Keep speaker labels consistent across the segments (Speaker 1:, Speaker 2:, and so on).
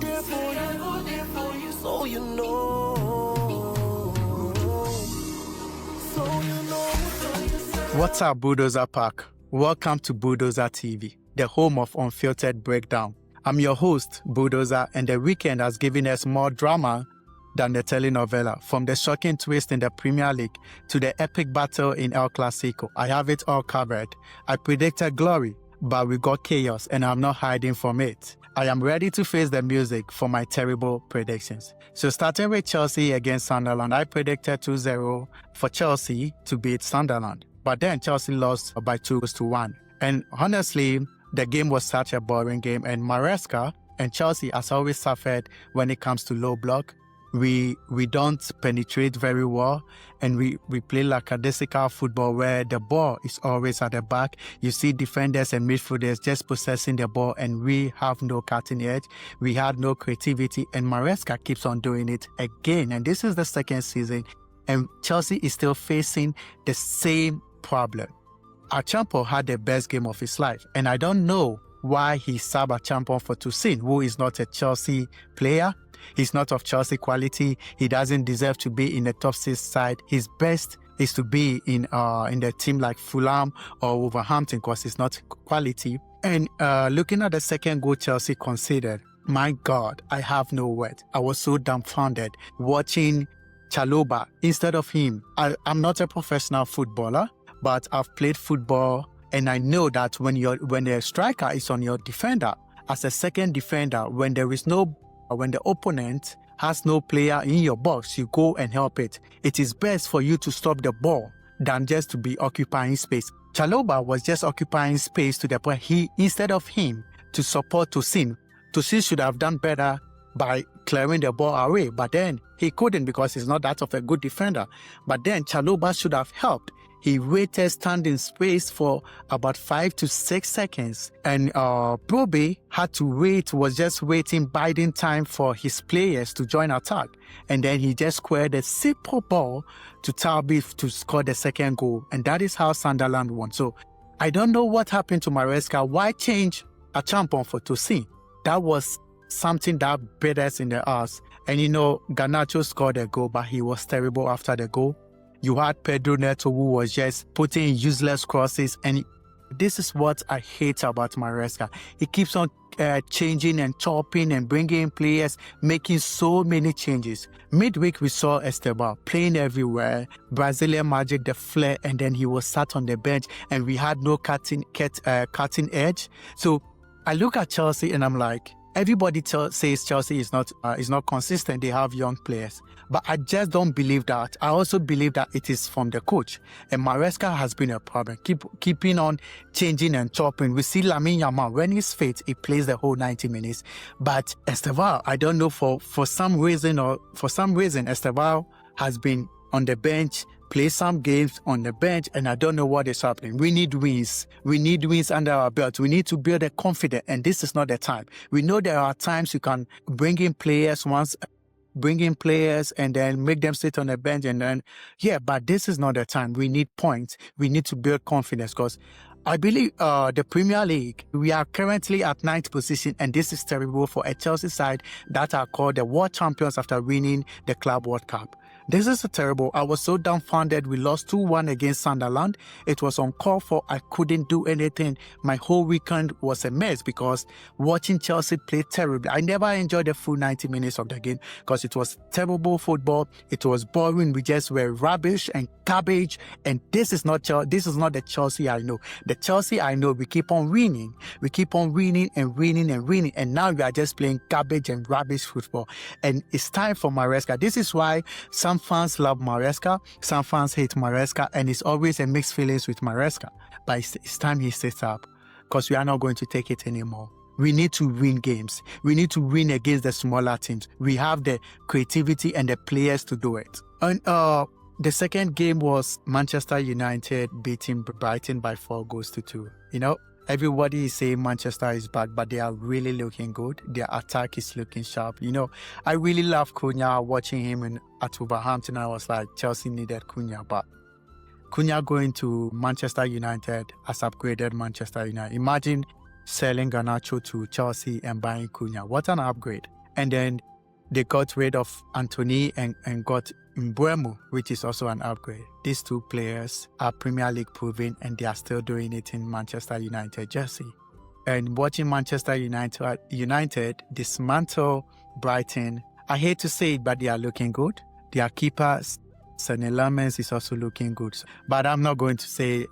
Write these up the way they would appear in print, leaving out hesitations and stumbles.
Speaker 1: there for you, so you know.
Speaker 2: What's up, Bulldozer Park? Welcome to Bulldozer TV, the home of unfiltered breakdown. I'm your host, Bulldozer, and the weekend has given us more drama than the telenovela. From the shocking twist in the Premier League to the epic battle in El Clasico, I have it all covered. I predicted glory, but we got chaos, and I'm not hiding from it. I am ready to face the music for my terrible predictions. So starting with Chelsea against Sunderland, I predicted 2-0 for Chelsea to beat Sunderland. But then Chelsea lost by 2-1. And honestly, the game was such a boring game. And Maresca and Chelsea has always suffered when it comes to low block. We don't penetrate very well, and we play lackadaisical football where the ball is always at the back. You see defenders and midfielders just possessing the ball, and we have no cutting edge. We had no creativity, and Maresca keeps on doing it again. And this is the second season, and Chelsea is still facing the same problem. Achampong had the best game of his life, and I don't know why he subbed Achampong for Toussaint, who is not a Chelsea player. He's not of Chelsea quality. He doesn't deserve to be in the top 6 side. His best is to be in the team like Fulham or Wolverhampton because he's not quality. And looking at the second goal Chelsea conceded, my God, I have no words. I was so dumbfounded watching Chalobah instead of him. I'm not a professional footballer, but I've played football, and I know that when the striker is on your defender, as a second defender, when the opponent has no player in your box, you go and help it. It is best for you to stop the ball than just to be occupying space. Chalobah was just occupying space to the point instead of him to support Toussaint should have done better by clearing the ball away, but then he couldn't because he's not that of a good defender. But then Chalobah should have helped. He waited standing space for about 5 to 6 seconds. And Brobbey had to was just waiting, biding time for his players to join attack. And then he just squared a simple ball to Talbi to score the second goal. And that is how Sunderland won. So I don't know what happened to Maresca. Why change Achampong for Toussaint? That was something that bit us in the ass. And Garnacho scored a goal, but he was terrible after the goal. You had Pedro Neto, who was just putting useless crosses, and this is what I hate about Maresca. He keeps on changing and chopping and bringing players, making so many changes. Midweek, we saw Esteban playing everywhere, Brazilian magic, the flair, and then he was sat on the bench, and we had no cutting edge. So I look at Chelsea, and I'm like, everybody says Chelsea is not consistent. They have young players. But I just don't believe that. I also believe that it is from the coach. And Maresca has been a problem. Keeping on changing and chopping. We see Lamine Yamal, when he's fit, he plays the whole 90 minutes. But Esteban, I don't know, for some reason, Esteban has been on the bench, play some games on the bench, and I don't know what is happening. We need wins. We need wins under our belt. We need to build a confidence, and this is not the time. We know there are times you can bring in players and then make them sit on the bench but this is not the time. We need points. We need to build confidence because I believe the Premier League, we are currently at 9th position, and this is terrible for a Chelsea side that are called the world champions after winning the Club World Cup. This is terrible. I was so dumbfounded. We lost 2-1 against Sunderland. It was uncalled for. I couldn't do anything. My whole weekend was a mess because watching Chelsea play terribly. I never enjoyed the full 90 minutes of the game because it was terrible football. It was boring. We just were rubbish and garbage. And this is not the Chelsea I know. The Chelsea I know, we keep on winning. We keep on winning and winning and winning. And now we are just playing garbage and rubbish football. And it's time for Maresca. This is why some fans love Maresca, some fans hate Maresca, and it's always a mixed feelings with Maresca. But it's time he sets up because we are not going to take it anymore. We need to win games. We need to win against the smaller teams. We have the creativity and the players to do it. And the second game was Manchester United beating Brighton by 4-2. Everybody is saying Manchester is bad, but they are really looking good. Their attack is looking sharp. I really love Cunha. Watching him at Wolverhampton, I was like, Chelsea needed Cunha, but Cunha going to Manchester United has upgraded Manchester United. Imagine selling Garnacho to Chelsea and buying Cunha. What an upgrade. And then they got rid of Anthony and got Mbeumo, which is also an upgrade. These two players are Premier League proven and they are still doing it in Manchester United jersey. And watching Manchester United dismantle Brighton, I hate to say it, but they are looking good. Their keeper, Sonny Lamens, is also looking good. But I'm not going to say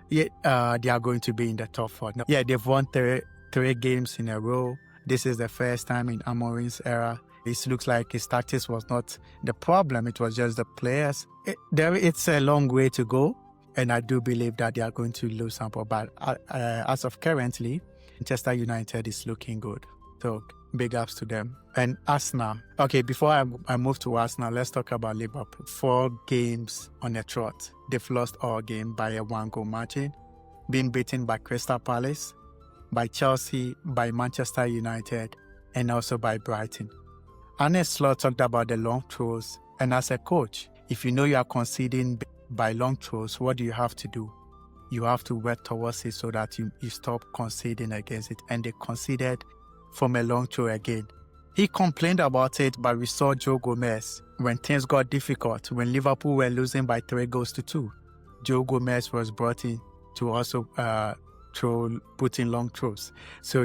Speaker 2: they are going to be in the top four. No. Yeah, they've won three games in a row. This is the first time in Amorim's era. It looks like his tactics was not the problem. It was just the players. It's a long way to go. And I do believe that they are going to lose some. But as of currently, Manchester United is looking good. So big ups to them. And Arsenal. Okay, before I move to Arsenal, let's talk about Liverpool. 4 games on a trot. They've lost all game by a 1-goal margin. Being beaten by Crystal Palace, by Chelsea, by Manchester United, and also by Brighton. Arne Slot talked about the long throws. And as a coach, if you know you are conceding by long throws, what do you have to do? You have to work towards it so that you stop conceding against it. And they conceded from a long throw again. He complained about it, but we saw Joe Gomez when things got difficult, when Liverpool were losing by 3-2. Joe Gomez was brought in to also put in long throws. So,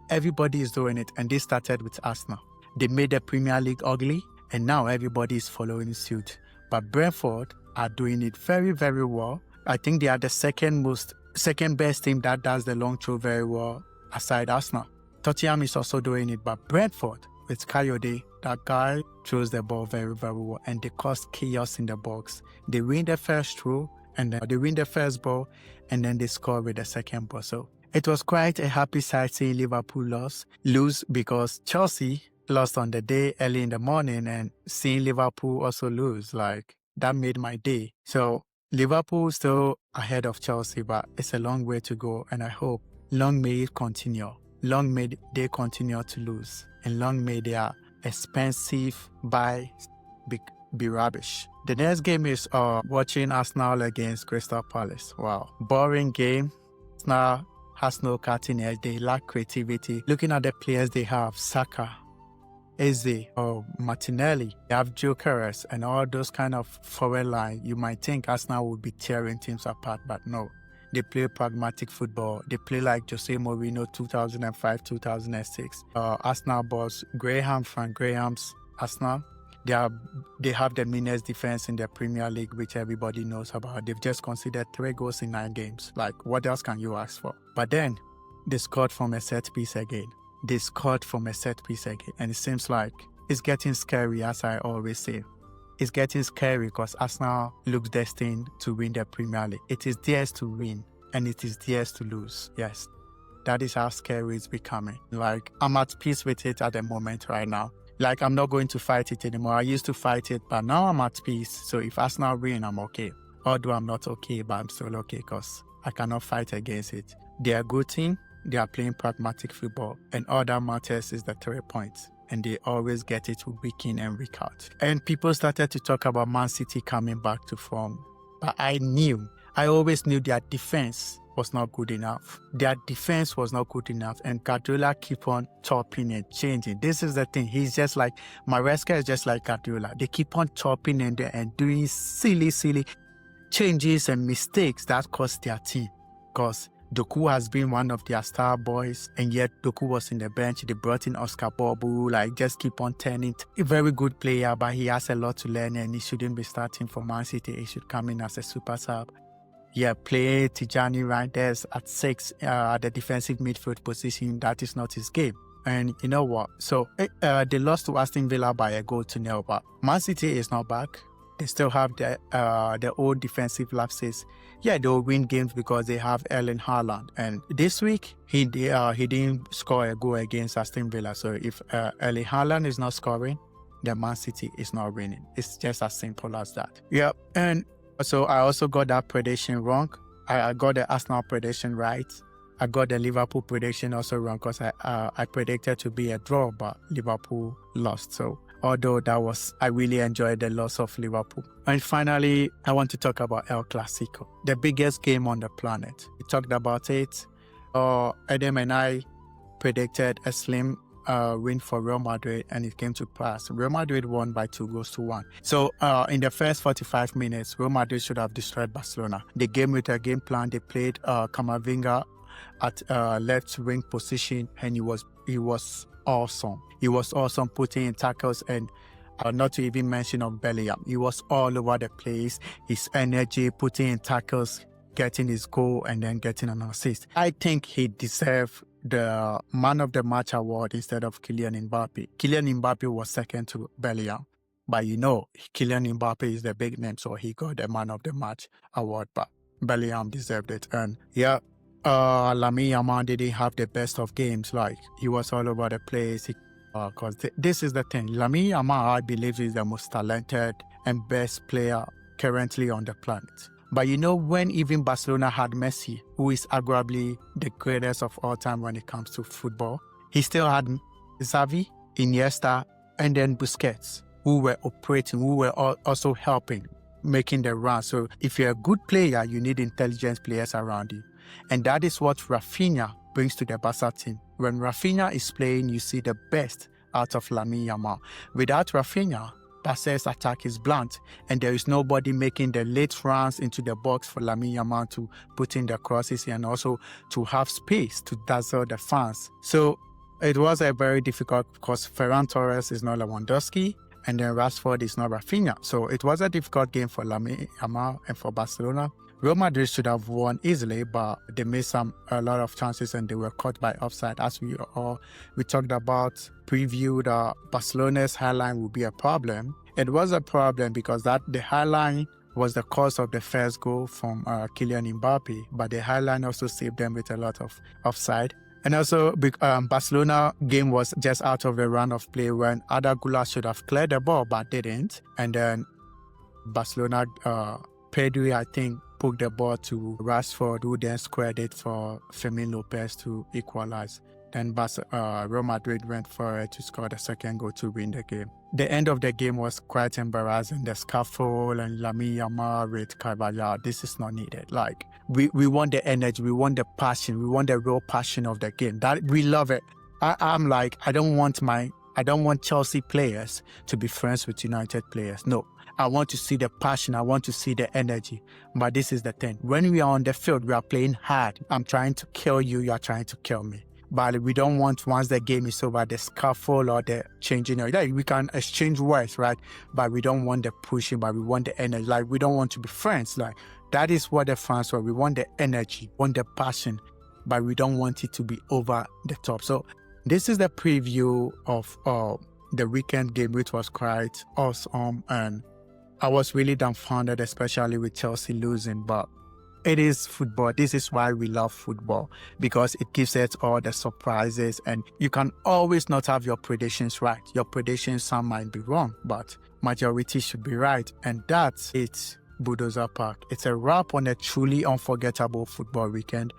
Speaker 2: everybody is doing it. And this started with Arsenal. They made the Premier League ugly, and now everybody is following suit. But Brentford are doing it very, very well. I think they are the second best team that does the long throw very well, aside Arsenal. Tottenham is also doing it, but Brentford, with Kayode, that guy throws the ball very, very well, and they cause chaos in the box. They win the first throw, and then they win the first ball, and then they score with the second ball. So it was quite a happy sight seeing Liverpool lose because Chelsea lost on the day early in the morning, and seeing Liverpool also lose, that made my day. So Liverpool still ahead of Chelsea, but it's a long way to go, and I hope long may it continue. Long may they continue to lose, and long may their expensive buy be rubbish. The next game is watching Arsenal against Crystal Palace. Wow, boring game. Arsenal has no cutting edge. They lack creativity. Looking at the players they have, Saka, Eze, or Martinelli, they have jokers and all those kind of forward line. You might think Arsenal would be tearing teams apart, but no. They play pragmatic football. They play like Jose Mourinho 2005, 2006. Arsenal boss Frank Graham's Arsenal. They have the meanest defense in the Premier League, which everybody knows about. They've just conceded 3 goals in 9 games. What else can you ask for? But then, they scored from a set piece again. And it seems like it's getting scary, as I always say. It's getting scary because Arsenal looks destined to win the Premier League. It is theirs to win, and it is theirs to lose. Yes, that is how scary it's becoming. I'm at peace with it at the moment right now. I'm not going to fight it anymore. I used to fight it, but now I'm at peace. So if Arsenal win, I'm okay. Although I'm not okay, but I'm still okay because I cannot fight against it. They are a good team. They are playing pragmatic football, and all that matters is the 3 points. And they always get it week in and week out. And people started to talk about Man City coming back to form. But I always knew their defense was not good enough. And Guardiola keep on chopping and changing. This is the thing. He's just like, Maresca is just like Guardiola. They keep on chopping and doing silly changes and mistakes that cost their team. Because Doku has been one of their star boys, and yet Doku was in the bench. They brought in Oscar Bobu, just keep on turning. A very good player, but he has a lot to learn, and he shouldn't be starting for Man City. He should come in as a super sub. Yeah, play Tijani Reinders at 6 at the defensive midfield position. That is not his game. And you know what? So they lost to Aston Villa by 1-0, but Man City is not back. They still have the old defensive lapses. Yeah, they'll win games because they have Erling Haaland. And this week, he didn't score a goal against Aston Villa. So if Erling Haaland is not scoring, then Man City is not winning. It's just as simple as that. Yeah, and so I also got that prediction wrong. I got the Arsenal prediction right. I got the Liverpool prediction also wrong because I predicted to be a draw, but Liverpool lost. So although I really enjoyed the loss of Liverpool. And finally, I want to talk about El Clasico, the biggest game on the planet. We talked about it. Adam and I predicted a slim win for Real Madrid, and it came to pass. Real Madrid won by 2-1. So in the first 45 minutes, Real Madrid should have destroyed Barcelona. They came with a game plan. They played Camavinga at left wing position, and he was awesome. He was awesome putting in tackles, and not to even mention of Bellingham. He was all over the place. His energy, putting in tackles, getting his goal, and then getting an assist. I think he deserved the Man of the Match award instead of Kylian Mbappe. Kylian Mbappe was second to Bellingham. But Kylian Mbappe is the big name, so he got the Man of the Match award. But Bellingham deserved it. And Lamine Yamal didn't have the best of games. Like, he was all over the place. Because this is the thing. Lamine Yamal, I believe, is the most talented and best player currently on the planet. But when even Barcelona had Messi, who is arguably the greatest of all time when it comes to football, he still had Xavi, Iniesta, and then Busquets, who were operating, who were also helping, making the run. So if you're a good player, you need intelligent players around you. And that is what Rafinha brings to the Barca team. When Rafinha is playing, you see the best out of Lamine Yamal. Without Rafinha, Barca's attack is blunt, and there is nobody making the late runs into the box for Lamine Yamal to put in the crosses and also to have space to dazzle the fans. So it was a very difficult, because Ferran Torres is not Lewandowski, and then Rashford is not Rafinha. So it was a difficult game for Lamine Yamal and for Barcelona. Real Madrid should have won easily, but they missed a lot of chances, and they were caught by offside. As we talked about, previewed Barcelona's high line would be a problem. It was a problem because the high line was the cause of the first goal from Kylian Mbappe, but the high line also saved them with a lot of offside. And also, Barcelona game was just out of a run of play when Arda Güler should have cleared the ball, but didn't. And then Barcelona, Pedri, I think, poked the ball to Rashford, who then squared it for Fermin Lopez to equalize. Then Real Madrid went for it to score the second goal to win the game. The end of the game was quite embarrassing. The scuffle and Lamine Yamal with Carvajal, this is not needed. Like, we want the energy, we want the passion, we want the real passion of the game. That we love it. I'm like, I don't want Chelsea players to be friends with United players. No. I want to see the passion. I want to see the energy. But this is the thing. When we are on the field, we are playing hard. I'm trying to kill you. You are trying to kill me. But we don't want, once the game is over, the scuffle or the changing. Like, we can exchange words, right? But we don't want the pushing, but we want the energy. Like, we don't want to be friends. Like, that is what the fans want. We want the energy, want the passion, but we don't want it to be over the top. So this is the preview of the weekend game, which was quite awesome. And I was really dumbfounded, especially with Chelsea losing, but it is football. This is why we love football, because it gives us all the surprises, and you can always not have your predictions right. Your predictions, some might be wrong, but majority should be right. And that's it, Bulldozer Park. It's a wrap on a truly unforgettable football weekend.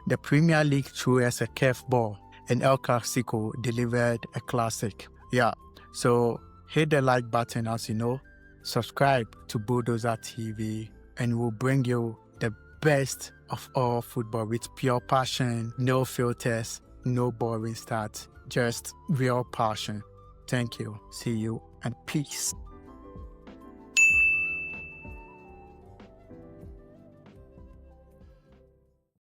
Speaker 2: The Premier League threw us a curveball, and El Clasico delivered a classic. Yeah, so hit the like button, as you know. Subscribe to Bulldozer TV, and we'll bring you the best of all football with pure passion, no filters, no boring stats, just real passion. Thank you. See you, and peace.